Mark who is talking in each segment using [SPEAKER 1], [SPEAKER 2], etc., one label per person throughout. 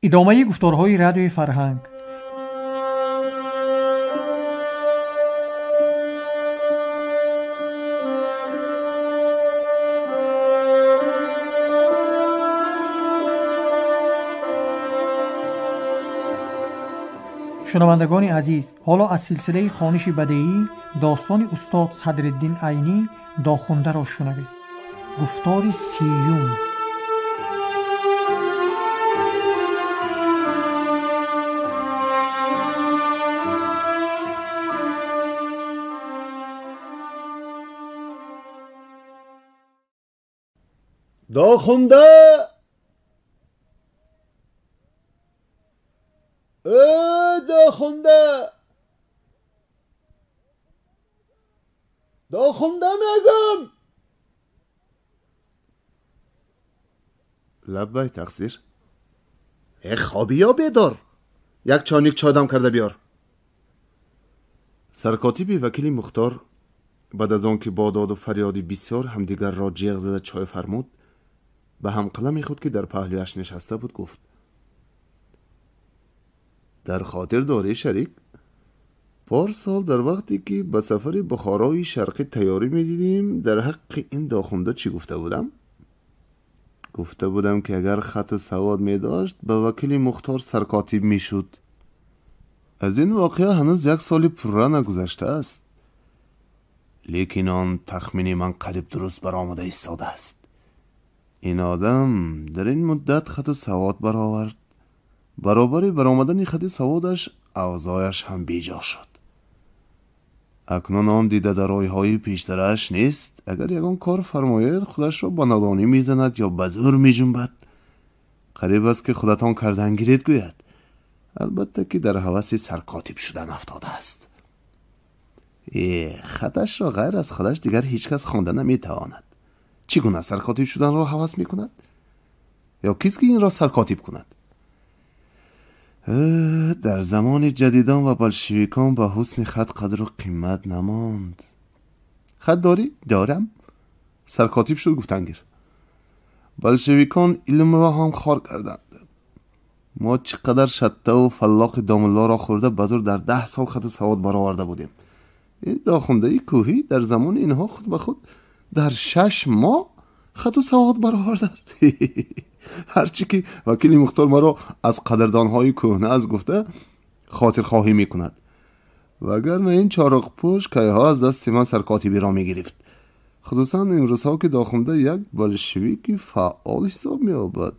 [SPEAKER 1] ادامه گفتارهای رادیوی فرهنگ. شنوندگان عزیز، حالا از سلسله خوانش بدیعی داستان استاد صدرالدین عینی داخونده را شنوید. گفتار 30.
[SPEAKER 2] داخونده داخونده میگم.
[SPEAKER 3] لبای تقصیر. خوابی یا بیدار؟ یک چانیک چادم کرده بیار. سرکاتیبی وکیل مختار بعد از آن که با داد و فریادی بسیار همدیگر را جیغ زده چای فرمود، به همقلم خود که در پهلویش نشسته بود گفت: در خاطر داری شریک؟ پارسال در وقتی که به سفر بخارای شرقی تیاری میدیدیم در حق این داخونده چی گفته بودم؟ گفته بودم که اگر خط و سواد می داشت به وکیل مختار سرکاتیب می شد. از این واقعه هنوز 1 سال پورا نگذشته است، لیکن آن تخمینی من قریب درست برآمده ایستاده است. این آدم در این مدت خط و سواد برآورد، برابر برآمدن خط سوادش اوضاعش هم بیجا شد. اکنون آن دیده در رایهای پیشترش نیست. اگر یگان کار فرماید خودش را با نادانی میزند یا به زور میجنبد. قریب است که خودتان کردن گیرید گوید. البته که در هوس سرکاتیب شدن افتاده است. خطش را غیر از خودش دیگر هیچ کس خوانده نمیتواند. چگونه سرکاتیب شدن را هوس میکند؟ یا کسی که این را سرکاتیب کند؟ در زمان جدیدان و بلشویکان به حسن خط قدر و قیمت نماند. خط داری؟ دارم. سرکاتیب شد گفتنگیر. بلشویکان علم را هم خار کردند. ما چقدر شته و فلاق دامالله را خورده بزر در 10 سال خط و سواد برآورده بودیم. این داخونده کوهی در زمان اینها خود به خود در 6 ماه خط و سواد برآورده است. هرچی که وکیل مختار مرا از قدردانهای کهنه از گفته خاطر خواهی میکند، وگرنه این چارق پوش که ها از دست من سرکاتیبی را میگرفت. خصوصا این روزها که داخونده یک بلشویکی فعال حساب می‌یابد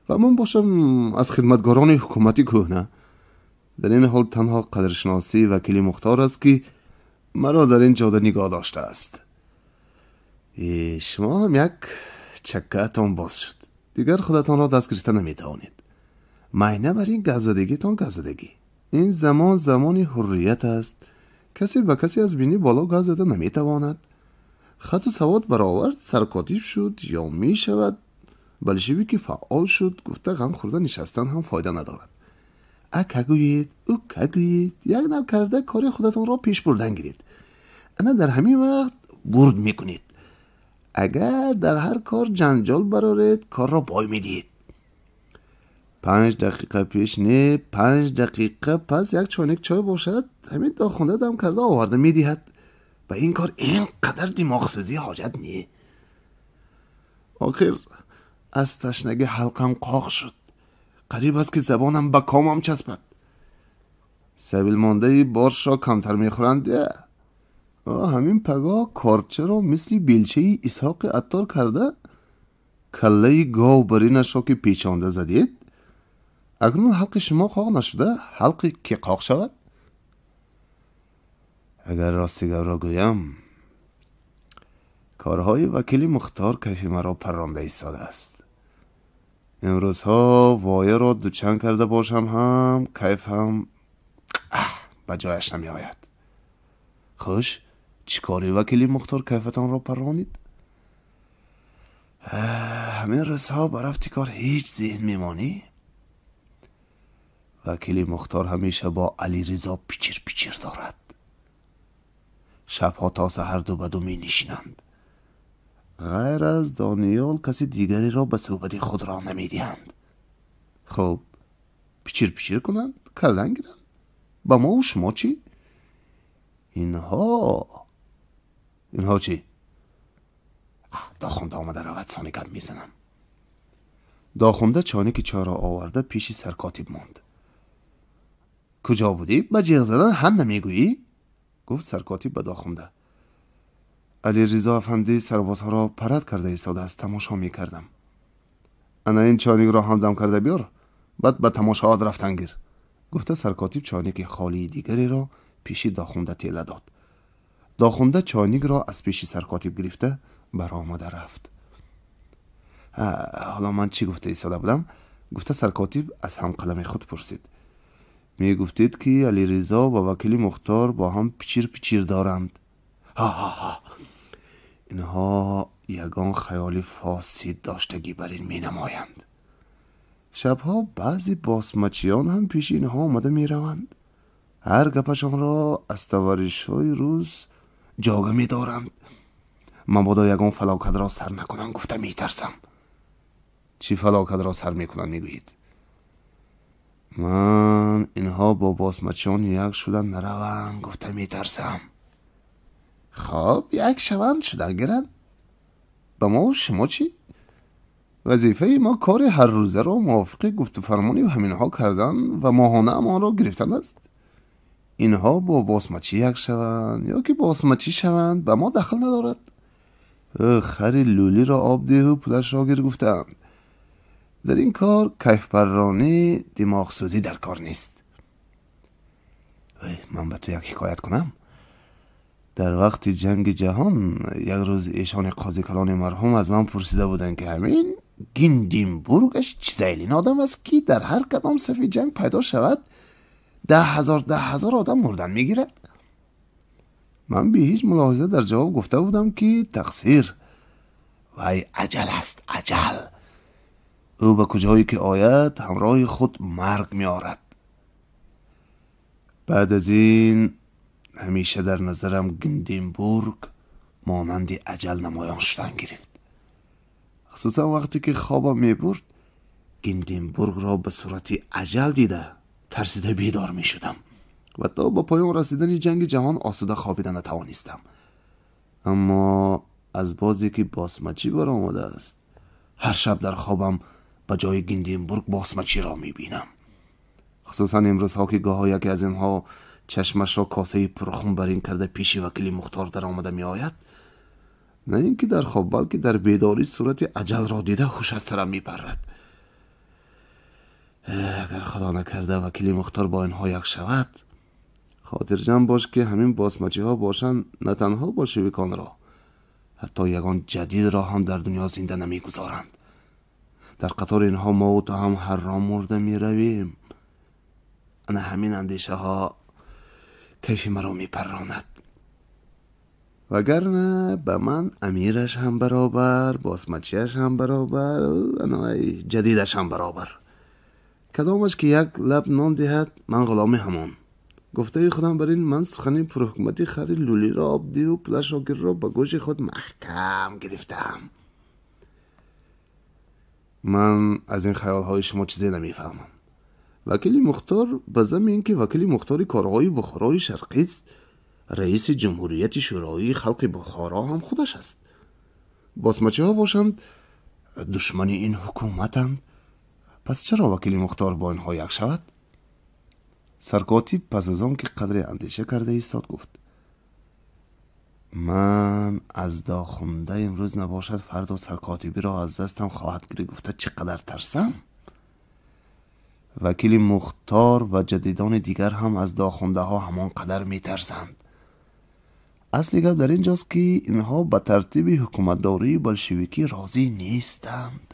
[SPEAKER 3] و من باشم از خدمتگاران حکومتی کهنه. در این حال تنها قدرشناسی وکیل مختار است که مرا در این جاده نگاه داشته است. شما هم یک چکه‌تان باز شد. دیگر خودتان را دست گرفته نمیتوانید. معنی بر این گپ‌زدگیتان گپ‌زدگی. این زمان حریت است. کسی به کسی از بینی بالا گپ زده نمیتواند. خط و سواد برآورد، سرکاتیب شد یا میشود. بلشویکی فعال شد. گفته غم خورده نشستن هم فایده ندارد. اکگویید او کگویید، یک نوع کرده کار خودتان را پیش بردن گیرید. انا در همین وقت برد میکنید. اگر در هر کار جنجال برارید کار را بای میدید. 5 دقیقه پیش نه 5 دقیقه پس یک چانک چای باشد همین داخونده دم کرده آورده میدهد. به این کار اینقدر دماغ سوزی حاجت نی. آخر از تشنگی حلقم قاق شد. قریب است که زبانم به کامم چسبد. سبیل مانده بارشا کمتر میخورند. همین پگاه کارچه را مثل بیلچه اسحاق عطار کرده کله گاو برینش را که پیچانده زدید. اکنون حلق شما قاق نشده حلق که قاق شود. اگر راستی را گویم کارهای وکیل مختار کیف مرا پرانده ایستاده است. امروزها وایه را دوچند کرده باشم هم کیف هم به جایش نمی آید. خوش چی کاری وکیل مختار کیفتان را پرانید؟ همین روزها برفتی کار هیچ ذهن میمانی؟ وکیل مختار همیشه با علی رضا پیچیر پیچیر دارد. شبها تا سحر دو به دو می نشینند. غیر از دانیال کسی دیگری را به صحبت خود را نمی دهند. خب پیچیر پیچیر کنند، کردن گیرند. با ما و شما چی؟ اینها چی؟ داخونده آمده رود سانی گپ میزنم. داخونده چانیک چای را آورده پیشی سرکاتیب ماند. کجا بودی؟ با جیغ زدن هم نمیگویی؟ گفت سرکاتیب به داخونده. علی رضا افندی سربازها را پرد کرده ایستاده است، تماشا میکردم. انا این چانیک را هم دم کرده بیار، بعد به تماشاات رفتن گیر. گفته سرکاتیب چانیک خالی دیگری را پیشی داخونده تیله داد. داخونده چانیک را از پیشی سرکاتیب گرفته برآمده رفت. حالا من چی گفته ایستاده بودم؟ گفته سرکاتیب از هم قلم خود پرسید. می گفتید که علی رضا و وکیل مختار با هم پیچیر پیچیر دارند. ها اینها یگان خیال فاسد داشتگی بر این می نمایند. شبها بعضی باسمچیان هم پیش اینها آمده می روند. هر گپشان را از تواریش‌های روز جاگه می دارند. مبادا یگان فلاکت را سر نکنند. گفته می ترسم. چی فلاکت را سر می کنند می گویید؟ من اینها با باسمچیان یک شدن نروند. گفته می ترسم. خب یک شوند شدن گرند. با ما و شما چی؟ وظیفه ما کار هر روزه را موافق گفت و فرمانی و همینها کردن و ماهانه ما را گرفتن است. اینها با باسمچی یک شوند یا که باسمچی شوند به ما دخل ندارد. خری لولی را آب ده و پولش را گیر گفتند. در این کار کیف پرانی دماغ سوزی در کار نیست. من به تو یک حکایت کنم. در وقت جنگ جهان یک روز ایشان قاضی کلان مرحوم از من پرسیده بودند که همین گیندینبورگش چه زیلین آدم است که در هر کدام صف جنگ پیدا شود 10,000 آدم مردن میگیرد. من به هیچ ملاحظه در جواب گفته بودم که تقصیر وای عجل است، عجل. او به کجایی که آید همراه خود مرگ می آرد. بعد از این همیشه در نظرم گیندینبورگ مانند عجل نمایان شدن گرفت. خصوصا وقتی که خوابم می برد گیندینبورگ را به صورت عجل دیده ترسیده بیدار می شدم و تا با پایان رسیدن جنگ جهان آسوده خوابیدن نتوانستم. اما از بازی که باسمچی برآمده است هر شب در خوابم به جای گیندینبورگ باسمچی را می بینم. خصوصا امروزها که گاهی یکی از اینها چشمش را کاسه پرخون برین کرده پیش وکیل مختار در آمده می آید، نه اینکه در خواب بلکه در بیداری صورت عجل را دیده هوش از سرم می پرد. اگر خدا نکرده وکیل مختار با اینها یک شود، خاطر جمع باش که همین باسمچی ها باشند نه تنها بلشویکان را حتی یگان جدید را هم در دنیا زنده نمی گذارند. در قطار اینها ما و تو هم هر را مرده می رویم. انا همین اندیشه ها کیف مرا می پراند. وگرنه به من امیرش هم برابر، باسمچیش هم برابر، انا جدیدش هم برابر. کدامش که یک لب نان دهد من غلامی همان. گفته خودم بر این من سخنی پرحکمتی خری لولی را آب دی و پلش آگر را به گوش خود محکم گرفتم. من از این خیال های شما چیزی نمیفهمم. وکیل مختار به ضمن اینکه وکیل مختاری کارهای بخارای شرقی است، رئیس جمهوریت شورای خلق بخارا هم خودش است. باسمچی ها باشند دشمن این حکومتند. پس چرا وکیل مختار با اینها یک شود؟ سرکاتیب پس از آن که قدر اندیشه کرده ایستاد گفت: من از داخونده امروز نباشد فردا سرکاتیبی را از دستم خواهد گرفت. گفته چقدر ترسم. وکیل مختار و جدیدان دیگر هم از داخونده ها همان قدر می ترسند. اصلی گپ در اینجاست که اینها به ترتیب حکومتداری بلشویکی راضی نیستند.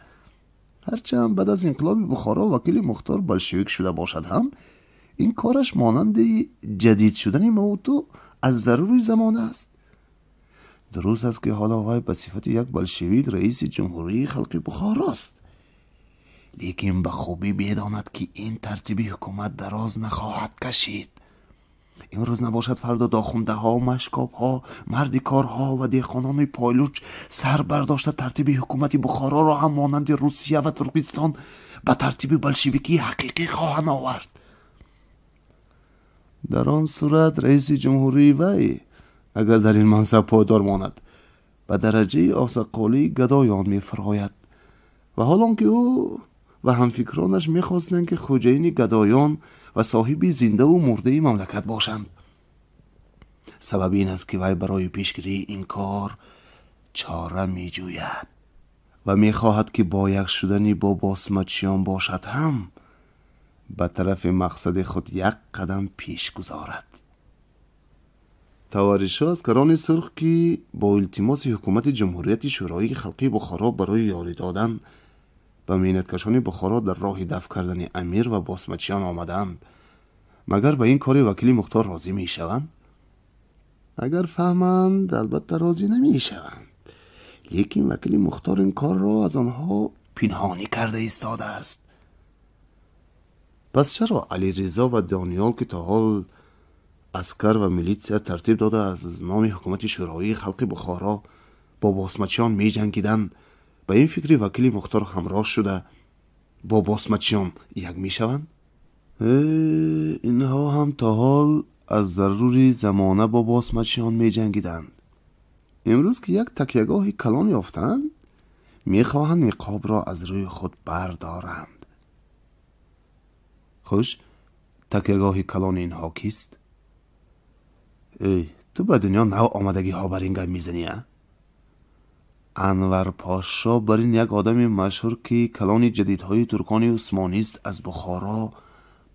[SPEAKER 3] هرچند بعد از انقلاب بخارا وکیل مختار بلشویک شده باشد هم این کارش مانند جدید شدن موتو از ضروری زمانه است. درست است که حالا وی به صفت یک بلشویک رئیس جمهوری خلق بخارا است، لیکن به خوبی بداند که این ترتیب حکومت دراز نخواهد کشید. امروز نباشد فردا داخونده ها، مشکاب ها، مردی کارها و دهقانان پایلوچ سر برداشته ترتیب حکومت بخارا را هم مانند روسیه و ترکمنستان به ترتیب بلشویکی حقیقی خواهند آورد. در آن صورت رئیس جمهوری وی اگر در این منصب پایدار ماند به درجه آسقالی گدایان می فراید و حالان که او و همفکرانش می خواستند که خوجین گدایان و صاحبی زنده و مرده مملکت باشند. سبب این است که وی برای پیشگیری این کار چاره می جوید و می خواهد که با یک شدنی با باسمچیان باشد هم به طرف مقصد خود یک قدم پیش گذارد. توارش‌ها از کران سرخ که با التماس حکومت جمهوریت شورای خلقی بخارا برای یاری دادن به مینتکشان بخارا در راه دفع کردن امیر و باسمچیان آمدند، مگر به این کار وکیل مختار راضی می شوند؟ اگر فهمند البته راضی نمی شوند، لیکن وکیل مختار این کار را از آنها پنهانی کرده ایستاده است. پس چرا علی رضا و دانیال که تا حال عسکر و میلیتسیا ترتیب داده از نام حکومت شورای خلق بخارا با باسمچیان می جنگیدند، به این فکری وکیل مختار همراه شده با باسمچیان یک می شوند؟ اینها هم تا حال از ضروری زمانه با باسمچیان می جنگیدند. امروز که یک تکیهگاه کلان یافتند می خواهند نقاب را از روی خود بردارند. خوش، تکیهگاه کلان اینها کیست؟ تو به دنیا نو آمدگی ها بر این گپ میزنی؟ انور پاشا بر این یک آدم مشهور که کلان جدیدهای ترکان عثمانی است از بخارا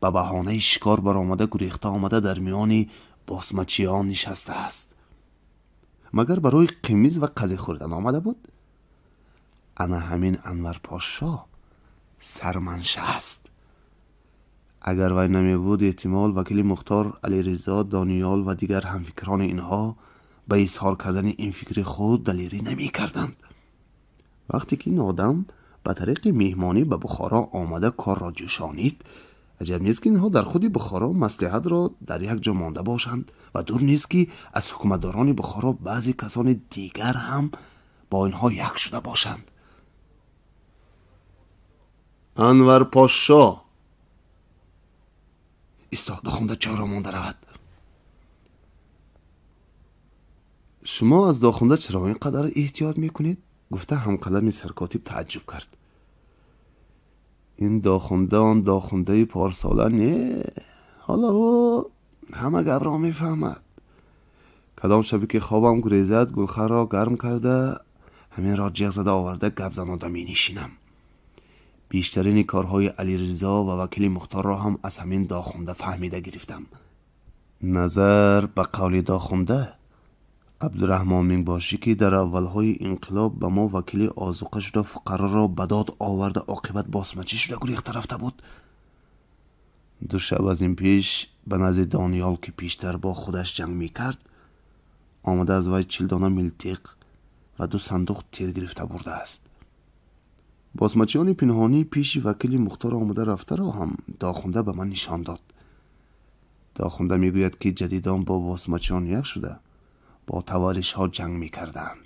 [SPEAKER 3] به بهانه شکار برآمده گریخته آمده در میان باسمچیان نشسته است. مگر برای قمیز و قضیه خوردن آمده بود؟ انا همین انور پاشا سرمنشه است. اگر وی نمی بود احتمال وکیل مختار، علی رضا، دانیال و دیگر همفکران اینها به اظهار کردن این فکر خود دلیری نمی کردند. وقتی که این آدم به طریق میهمانی به بخارا آمده کار را جوشانید، عجب نیست که اینها در خود بخارا مصلحت را در یک جا مانده باشند و دور نیست که از حکومتداران بخارا بعضی کسان دیگر هم با اینها یک شده باشند. انور پاشا استاد خونده چرا مانده رود؟ شما از داخونده چرا اینقدر احتیاط میکنید؟ گفته همقلم سرکاتب تعجب کرد. این داخونده آن داخونده پارساله نه، حالا او همه گپ را میفهمد. کدام شبی که خوابم گریزد گلخر را گرم کرده همین را جیغ زده آورده گپ زنانده می نشینم. بیشترین کارهای علی رضا و وکیل مختار را هم از همین داخونده فهمیده گرفتم. نظر به قول داخونده عبدالرحمن منباشی که در اولهای انقلاب به ما وکیل آذوقه شده فقرا را به داد آورده عاقبت باسمچی شده گریخته رفته بود. 2 شب از این پیش به نزد دانیال که پیشتر با خودش جنگ میکرد آمده از وی 40 دانه میلتیق و 2 صندوق تیر گرفته برده است. باسمچیان پنهانی پیش وکیل مختار آمده رفته را هم داخونده به من نشان داد. داخونده میگوید که جدیدان با باسمچیان یک شده با توارش ها جنگ میکردند.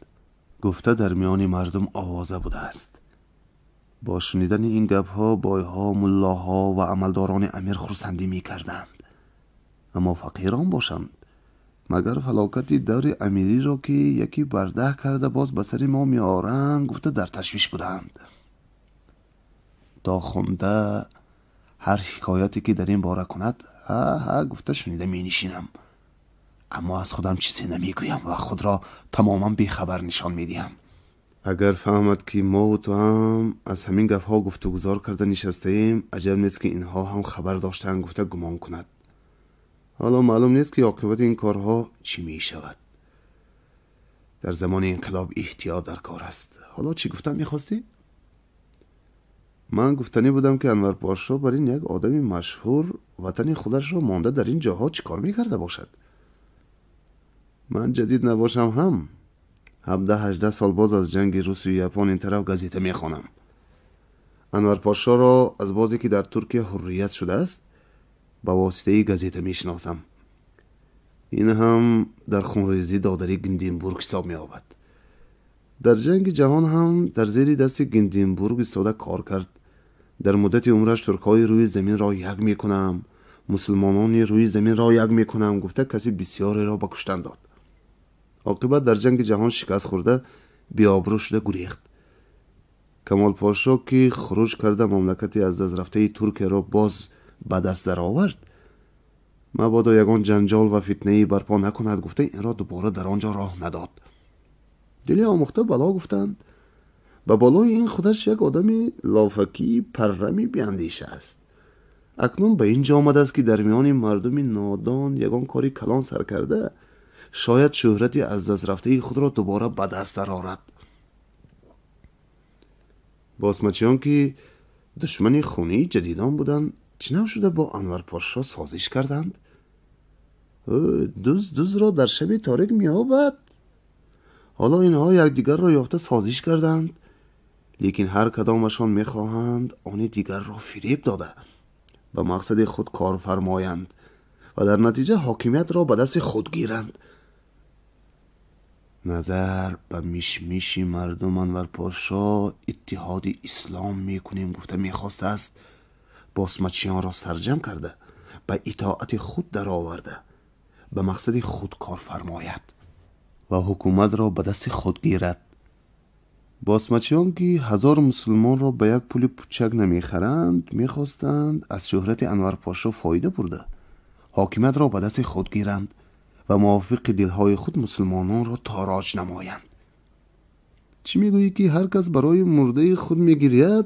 [SPEAKER 3] گفته در میان مردم آوازه بوده است. با شنیدن این گپ ها بایها، ملاها و عملداران امیر خرسندی میکردند. اما فقیران باشند مگر فلاکت دور امیری را که یکی برده کرده باز به سر ما میارند گفته در تشویش بودند. داخونده هر حکایتی که در این باره کند گفته شنیده می نشینم، اما از خودم چیزی نمیگویم و خود را تماما بیخبر نشان میدیم. اگر فهمد که ما و تو هم از همین گپ ها گفتگوزار کرده نشسته ایم، عجب نیست که اینها هم خبر داشتن گفته گمان کند. حالا معلوم نیست که عاقبت این کارها چی می شود. در زمان انقلاب احتیاط در کار است. حالا چی گفتم میخواستی؟ من گفتنی بودم که انور پاشا بر این یک آدمی مشهور وطن خودش را مانده در این جاها چی کار میکرده باشد؟ من جدید نباشم هم 17-18 سال باز از جنگ روس و ژاپن این طرف گازیته میخوانم. انور پاشا را از بازی که در ترکیه حریت شده است با واسطه گازیته میشناسم. این هم در خونریزی دادری گیندینبورگ حساب می یابد. در جنگ جهان هم در زیر دست گیندینبورگ ایستاده کار کرد. در مدت عمرش ترک‌های روی زمین را یک میکنم، مسلمانانی روی زمین را یک میکنم گفته کسی بسیاری را به کشتن داد. عاقبت در جنگ جهان شکست خورده بی‌آبرو شده گریخت. کمال پاشا که خروج کرده مملکتی از دست رفته ترک را باز به دست در آورد، مبادا یگان جنجال و فتنه‌ای برپا نکند گفته این را دوباره در آنجا راه نداد. دلی آموخته بلا گفتند. به بالای این خودش یک آدمی لافکی پرمی بیاندیشه است. اکنون به اینجا آمده است که در میان مردم نادان یگان کاری کلان سر کرده شاید شهرتی از دست رفته خود را دوباره به دست در آورد. باسمچیان که دشمنی خونی جدیدان بودند چنان شده با انور پاشا سازش کردند. دوز را در شب تاریک می‌یابد. حالا اینها یکدیگر را یافته سازش کردند، لیکن هر کدامشان می‌خواهند آن دیگر را فریب داده به مقصد خود کار فرمایند و در نتیجه حاکمیت را به دست خود گیرند. نظر به میشمیش مردم انور پاشا اتحاد اسلام میکنیم گفته میخواست است باسمچیان را سرجم کرده به اطاعت خود در آورده به مقصد خود کار فرماید و حکومت را به دست خود گیرد. باسمچیان که 1000 مسلمان را به یک پول پوچک نمیخرند میخواستند از شهرت انور پاشا فایده برده حاکمیت را به دست خود گیرند و موافق دلهای خود مسلمانان را تاراج نمایند. چی میگویی که هر کس برای مرده خود میگیرید؟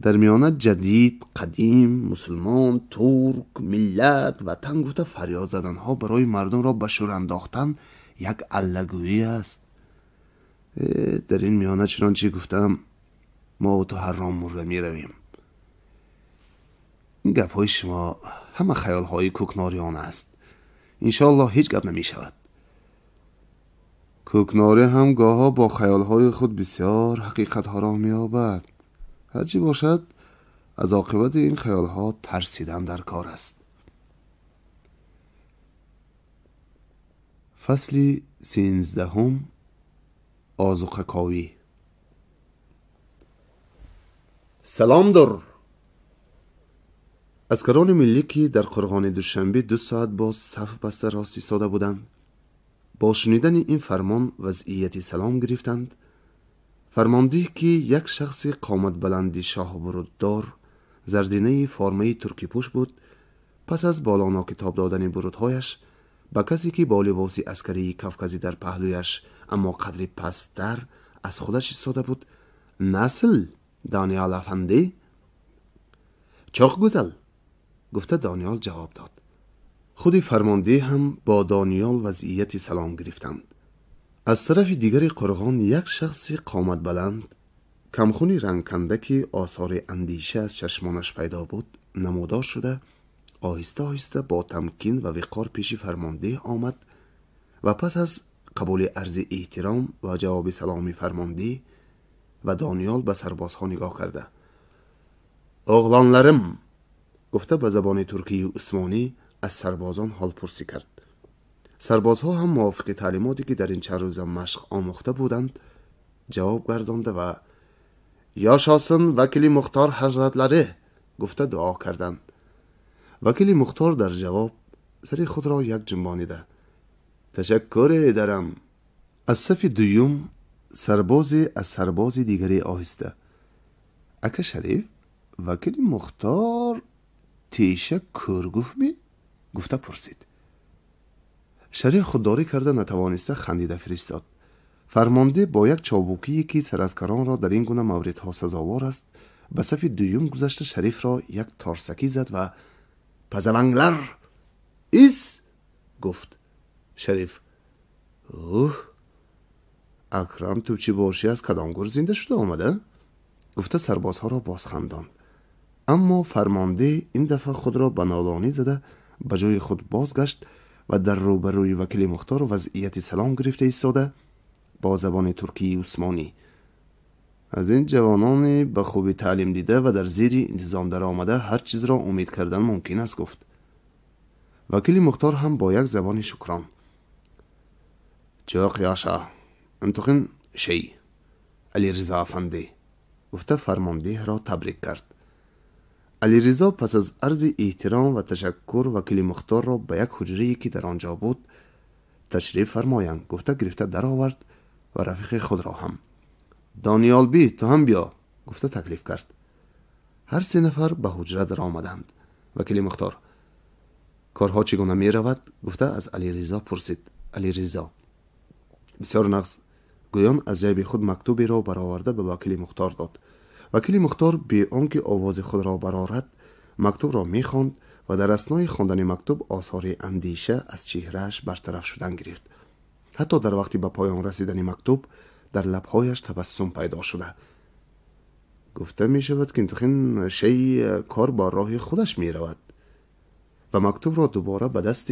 [SPEAKER 3] در میانه جدید، قدیم، مسلمان، ترک، ملت و تنگوت فریاد زدن ها برای مردم را به شور انداختن یک علگویی است. در این میانه چنانچه گفتم ما و تو هر رام مرده می رویم. این گپ های شما همه خیال های کوکناریان است. انشاءالله هیچ گپ نمی شود. کوکناری هم گاها با خیال های خود بسیار حقیقت ها را می یابد. هرچی باشد از عاقبت این خیال ها ترسیدن در کار است. فصل 13 آذوقه کاوی. سلام در عسکران ملی که در قرغان دوشنبه 2 ساعت باز صف بسته راست ایستاده بودند با شنیدن این فرمان وضعیت سلام گرفتند. فرمانده که یک شخص قامت بلندی شاه بروددار زردینه فرمه ترکی پوش بود پس از بالانا کتاب دادن برودهایش با کسی که با لباس عسکری کفکزی در پهلویش اما قدری پست‌تر از خودش ایستاده بود نسل دانیال افندی چاق گزل گفته دانیال جواب داد. خود فرمانده هم با دانیال وضعیت سلام گرفتند. از طرف دیگر قرغان یک شخص قامت بلند کمخونی رنگکنده که آثار اندیشه از چشمانش پیدا بود نمودار شده آهسته آهسته با تمکین و وقار پیش فرمانده آمد و پس از قبول عرض احترام و جواب سلامی فرمانده و دانیال به سربازها نگاه کرده اغلانلرم گفته به زبان ترکی و عثمانی از سربازان حال پرسی کرد. سربازها هم موافق تعلیماتی که در این چند روز مشق آموخته بودند جواب گردانده و یاشاسن وکیل مختار حضرتلره گفته دعا کردند. وکیل مختار در جواب سر خود را یک جنبانیده تشکر دارم. از صف دوم سربازی از سربازی دیگری آهسته اکا شریف وکیل مختار تیشه کرگوف می؟ گفته پرسید. شریف خودداری کرده نتوانسته خندیده فرستاد. فرمانده با یک چابوکی که سراسکران را در این گونه موردها سزاوار است به صف دوم گذشته شریف را یک تارسکی زد و پزمنگلر ایس گفت. شریف اکرم توپچی باشی از کدام گور زنده شده آمده؟ گفته سربازها را بازخنداند. اما فرمانده این دفعه خود را به نادانی زده به جای خود بازگشت و در روبروی وکیل مختار وضعیت سلام گرفته ایستاده با زبان ترکی عثمانی از این جوانان به خوبی تعلیم دیده و در زیر انتظام در آمده هر چیز را امید کردن ممکن است گفت. وکیل مختار هم با یک زبان شکران: چاق یاشا انتخین شی علی رضا افندی گفته فرمانده را تبریک کرد. علی رضا پس از عرض احترام و تشکر وکیل مختار را به یک حجره‌ای که در آنجا بود تشریف فرمایند گفته گرفته در آورد و رفیق خود را هم: دانیال بی تو هم بیا گفته تکلیف کرد. هر 3 نفر به حجره در آمدند. وکیل مختار: کارها چگونه می رود؟ گفته از علی رضا پرسید. علی رضا: بسیار نغز. گویان از جیب خود مکتوبی را برآورده به وکیل مختار داد. وکیل مختار بی آنکه آواز خود را برآورد مکتوب را می خواند و در اثنای خواندن مکتوب آثار اندیشه از چهرهش برطرف شدن گرفت. حتی در وقتی به پایان رسیدن مکتوب در لبهایش تبسم پیدا شده. گفته می شود که انتخین شی کار با راه خودش می رود و مکتوب را دوباره به دست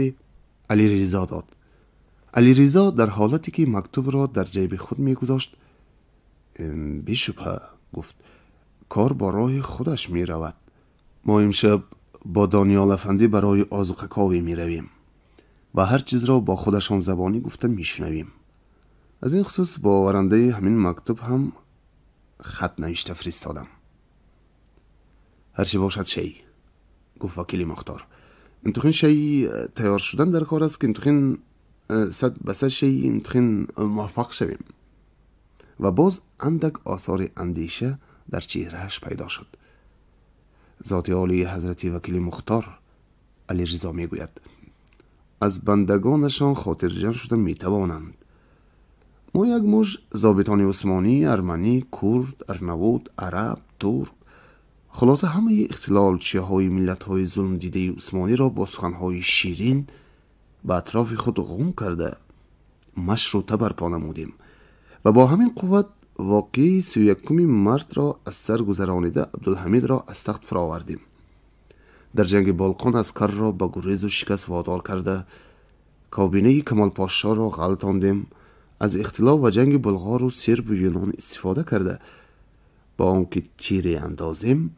[SPEAKER 3] علی رضا داد. علی رضا در حالتی که مکتوب را در جیب خود می گذاشت: بیشبه گفت کار با راه خودش می رود. ما امشب با دانیال افندی برای آذوقه کاوی می رویم و هر چیز را با خودشان زبانی گفته می شنویم. از این خصوص با آورنده همین مکتوب هم خط نوشته فرستادم. هرچی باشد شی گفت وکیل مختار. انتخین شی تیار شدن در کار است که انتخین 100% شی انتخین موفق شویم. و باز اندک آثار اندیشه در چهرهش پیدا شد. ذات عالی حضرت وکیل مختار علی رضا می گوید: از بندگانشان خاطرجمع شده می توانند. ما یک موج ضابطان عثمانی، ارمنی، کرد، ارنوود، عرب، ترک، خلاصه همه اختلالچی های ملت های ظلم دیده عثمانی را با سخنهای شیرین به اطراف خود غم کرده مشروطه برپا نمودیم و با همین قوت واقعی 31 مارت را از سر گذرانیده عبدالحمید را از تخت فراوردیم. در جنگ بالقان اسکر را با گریز و شکست وادار کرده کابینه کمال پاشا را غلطاندیم. از اختلاف و جنگ بلغار و سرب و یونان استفاده کرده با آنکه تیری اندازیم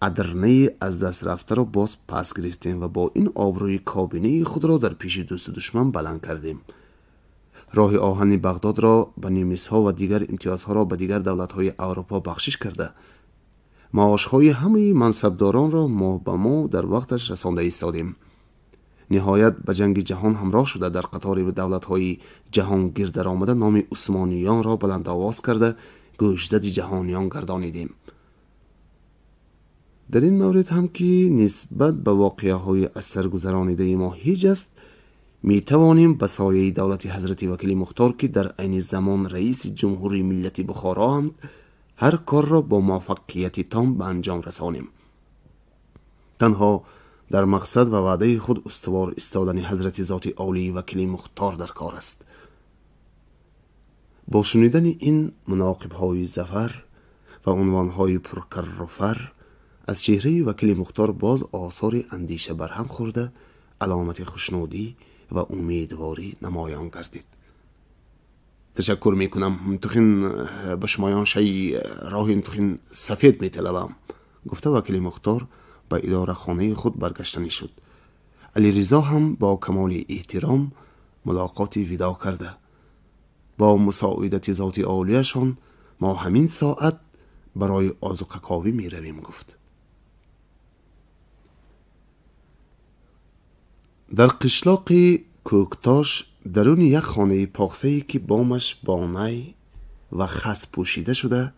[SPEAKER 3] ادرنه از دست رفته را باز پس گرفتیم و با این آبروی کابینه خود را در پیش دوست دشمن بلند کردیم. راه آهن بغداد را به نیمیس‌ها و دیگر امتیازها را به دیگر دولت‌های اروپا بخشش کرده. معاش‌های همه منصبداران را ما به ما در وقتش رسانده ایستادیم. نهایت به جنگ جهان همراه شده در قطار دولت‌های جهان گیر در آمده نام عثمانیان را بلند آواز کرده گوشزد جهانیان گردانیدیم. در این مورد هم که نسبت به واقعه‌های از سر گذرانیده ما هیچ است، می توانیم به سایه دولت حضرت وکیل مختار که در عین زمان رئیس جمهوری ملت بخارا هم هر کار را با موفقیت تام به انجام رسانیم. تنها در مقصد و وعده خود استوار ایستادن حضرت ذات عالی وکیل مختار در کار است. با شنیدن این مناقب‌های ظفر و عنوان‌های پرکر و فر از چهره وکیل مختار باز آثار اندیشه برهم خورده علامت خوشنودی و امیدواری نمایان گردید. تشکر میکنم. انتخین به شمایان شی راه انتخین سفید میطلبم گفته وکیل مختار به اداره خانه خود برگشتنی شد. علی رضا هم با کمال احترام ملاقات ودا کرده. با مساعدت ذات عالیشان ما همین ساعت برای آذوقه کاوی می رویم گفت. در قشلاق کوکتاش درون یک خانه پاخسه‌ای که بامش بانه و خس پوشیده شده،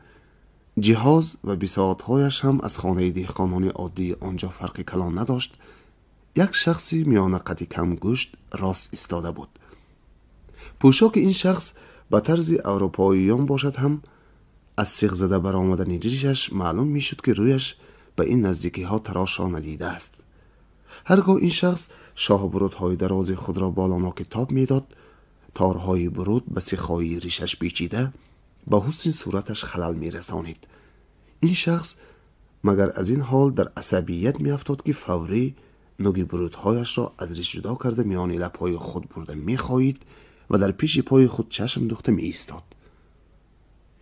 [SPEAKER 3] جهاز و بساطهایش هم از خانه دهقانان عادی آنجا فرق کلان نداشت، یک شخصی میان قد کم گوشت راست ایستاده بود. پوشاک این شخص به طرز اروپاییان باشد هم از سیخ زده برآمدن ریشش معلوم میشد که رویش به این نزدیکی ها تراش را ندیده است. هرگاه این شخص شاه برودهای دراز خود را بالا کتاب میداد، تارهای برود به سیخهای ریشش پیچیده با حسن صورتش خلل میرسانید. این شخص مگر از این حال در عصبیت میافتاد که فوری نوک برودهایش را از ریش جدا کرده میان لبهای خود برده میخوایید و در پیش پای خود چشم دوخته می ایستاد.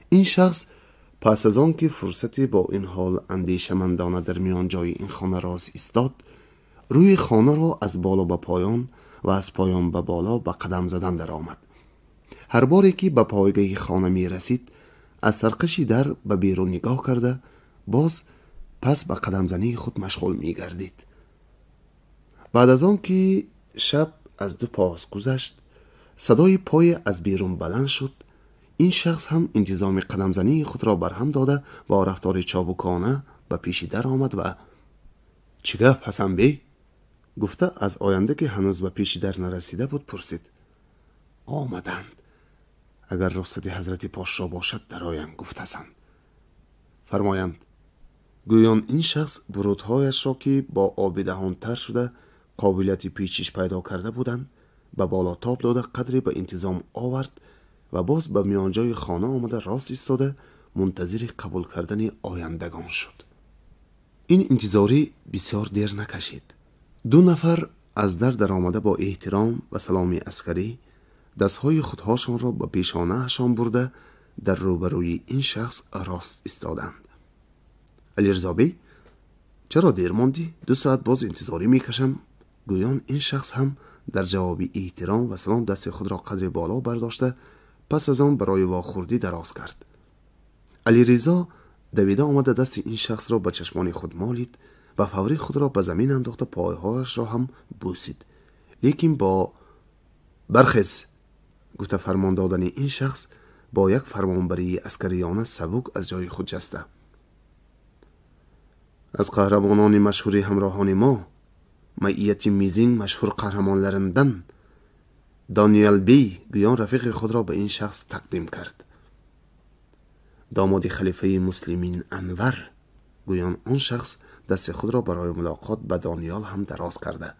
[SPEAKER 3] این شخص پس از آن که فرصتی با این حال اندیشمندانه در میان جای این خانه راز ایستاد، روی خانه را از بالا به پایان و از پایان به بالا به قدم زدن در آمد. هر باری که به پایگاه خانه می رسید از سرقشی در به بیرون نگاه کرده باز پس به قدم زنی خود مشغول می گردید. بعد از آن که شب از 2 پاس گذشت صدای پای از بیرون بلند شد. این شخص هم انتظام قدم زنی خود را برهم داده با رفتار چابکانه به پیش در آمد و چه گپ حسن بی؟ گفته از آینده که هنوز به پیش در نرسیده بود پرسید. آمدند. اگر رخصت حضرت پاشا باشد درآیند گفت حسن. فرمایند. گویان این شخص برودهایش را که با آب دهان تر شده قابلیت پیچش پیدا کرده بودند به بالا تاب داده قدری به انتظام آورد و باز به میانجای خانه آمده راست ایستاده منتظر قبول کردن آیندگان شد. این انتظاری بسیار دیر نکشید. 2 نفر از در آمده با احترام و سلامی عسکری دستهای خودهاشان را به پیشانه‌شان برده در روبروی این شخص راست ایستادند. علیرضا بی چرا دیر ماندی؟ 2 ساعت باز انتظاری میکشم. گویان این شخص هم در جواب احترام و سلام دست خود را قدر بالا برداشته پس از آن برای واخوردی دراز کرد. علیرضا دویده آمده دست این شخص را به چشمان خود مالید و فوری خود را به زمین انداخته پایهایش را هم بوسید. لیکن با برخیز گفته فرمان دادن این شخص با یک فرمانبری عسکریانه سبک از جای خود جسته. از قهرمانان مشهور همراهان ما معیت میزین مشهور قهرمانلرندن دانیال بی گویان رفیق خود را به این شخص تقدیم کرد. داماد خلیفه مسلمین انور گویان آن شخص دست خود را برای ملاقات به دانیال هم دراز کرده.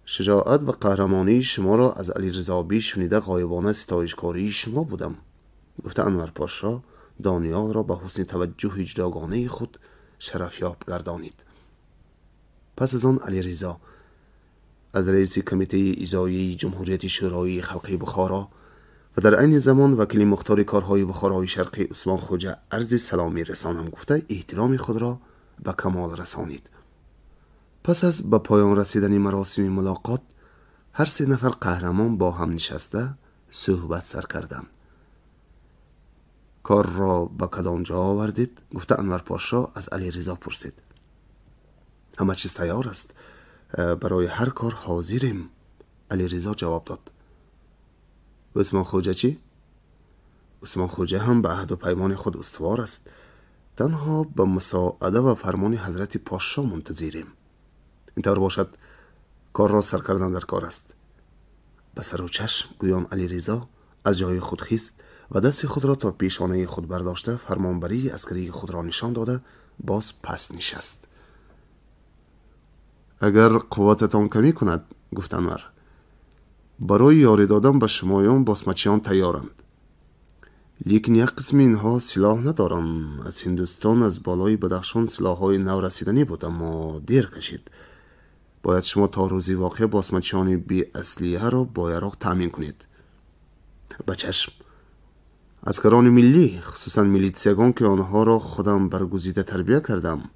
[SPEAKER 3] شجاعت و قهرمانی شما را از علیرضا بی شنیده غایبانه ستایشکاری شما بودم گفته انور پاشا دانیال را به حسن توجه جداگانه خود شرفیاب گردانید. پس از آن علیرضا از رئیس کمیته اجرایی جمهوریت شورای خلقی بخارا و در عین زمان وکیل مختار کارهای بخارای شرقی عثمان خوجه عرض سلامی رسانم گفته احترام خود را به کمال رسانید. پس از به پایان رسیدن مراسم ملاقات هر 3 نفر قهرمان با هم نشسته صحبت سر کردند. کار را به کدام جا آوردید؟ گفته انور پاشا از علیرضا پرسید. همه چیز تیار است. برای هر کار حاضریم. علیرضا جواب داد. عثمان خوجه چی؟ عثمان خوجه هم به عهد و پیمان خود استوار است. تنها به مساعده و فرمان حضرت پاشا منتظریم. اینطور باشد کار را سر کردن در کار است. به سر و چشم گویان علیرضا از جای خود خیست و دست خود را تا پیشانه خود برداشته فرمانبری عسکری خود را نشان داده باز پس نشست. اگر قوتتان کمی کند گفت انور برای یاری دادن به شمایان باسمچیان تیارند. لیکن یک قسم اینها سلاح ندارند. از هندوستان از بالای بدخشان سلاح‌های نو رسیدنی بود اما دیر کشید. باید شما تا روزی واقع باسمچیان بی اسلحه را با عراق تامین کنید. به چشم. عسکران ملی خصوصا میلیتسیگان که آنها را خودم برگزیده تربیت کردم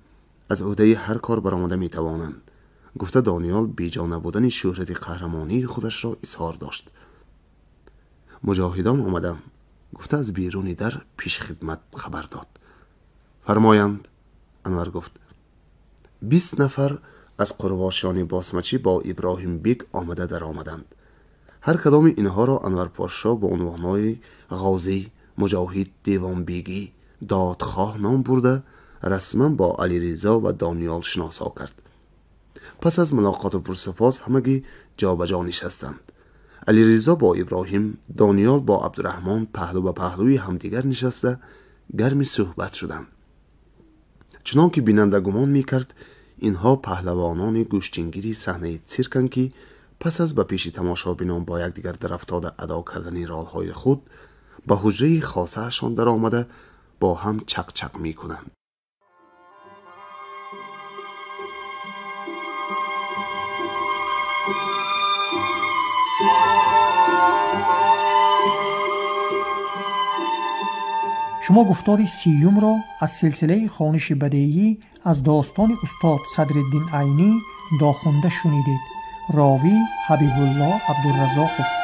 [SPEAKER 3] از عهده هر کار برآمده می توانند. گفته دانیال بیجا نبودن شهرت قهرمانی خودش را اظهار داشت. مجاهدان آمدند. گفته از بیرون در پیش خدمت خبر داد. فرمایند. انور گفت 20 نفر از قرواشیان باسمچی با ابراهیم بیگ آمده در آمدند. هر کدام اینها را انور پاشا با عنوانهای غازی، مجاهد، دیوان بیگی، دادخواه نام برده رسما با علیرضا و دانیال شناسا کرد. پس از ملاقات و پرسپاس همگی جا به جا نشستند. علیرضا با ابراهیم، دانیال با عبدالرحمن پهلو به پهلوی همدیگر نشسته گرمی صحبت شدند. چنان که بیننده گمان میکرد اینها پهلوانان گوشتینگیری صحنه سیرکند که پس از به پیش تماشابینان با یکدیگر در افتاده ادا کردن رول‌های خود به حجره خاصه‌شان در آمده با هم چق چق میکنند.
[SPEAKER 1] شما گفتار 30 را از سلسله خوانش بدیعی از داستان استاد صدرالدین عینی داخونده شنیدید. راوی حبیب الله عبدالرزاق.